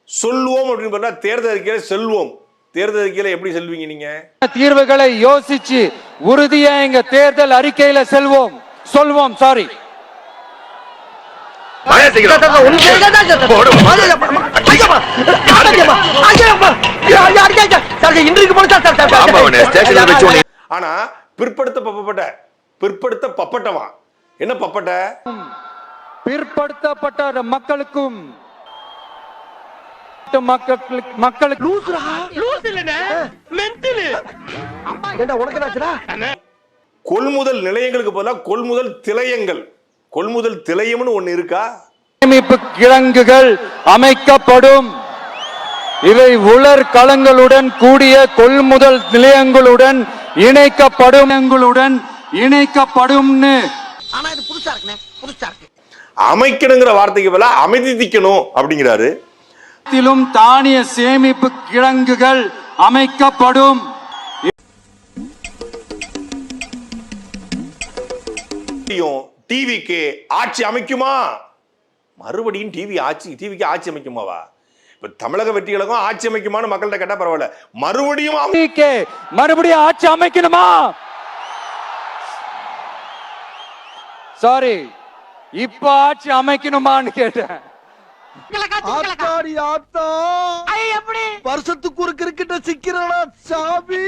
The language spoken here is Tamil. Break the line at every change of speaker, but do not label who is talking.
சொல்லுவோம் அப்படின்னு பார்த்தா தேர்தல் அறிக்கையில செல்வோம். தேர்தல் அறிக்கையில எப்படி செல்வீங்க நீங்க?
தீர்வுகளை யோசிச்சு உறுதியா எங்க தேர்தல் அறிக்கையில சொல்வோம். சாரி.
ஆனா பிற்படுத்தப்பட்டவா என்ன பப்பட்ட?
பிற்படுத்தப்பட்ட மக்களுக்கும் மக்களுக்கு
கொள்முதல் நிலையங்களுக்கு போல கொள்முதல் திலையங்கள், கொள்முதல் திலையம்னு ஒண்ணு இருக்கா?
சேமிப்பு கிடங்குகள் அமைக்கப்படும். இவை உலர் களங்களுடன் கூடிய கொள்முதல் நிலையங்களுடன் இணைக்கப்படும்.
அமைக்கணுங்கிற வார்த்தைக்கு பதிலா அமைதிக்கணும் அப்படிங்கிறாரு.
தானிய சேமிப்பு கிடங்குகள் அமைக்கப்படும்.
டிவிக்கு ஆட்சி அமைக்குமா? மறுபடியும் டிவிக்கு ஆட்சி அமைக்குமாவா? இப்ப தமிழக வெற்றி கழகம் ஆட்சி அமைக்குமான்னு மக்கள்கிட்ட கேட்டா பரவாயில்ல,
மறுபடியும் ஆட்சி அமைக்கணுமா? சாரி, இப்ப ஆட்சி அமைக்கணுமான்னு கேட்டேன்.
வருஷத்துக்கு ஒரு கிரிக்கெட்ட சிக்கிறா சாமி.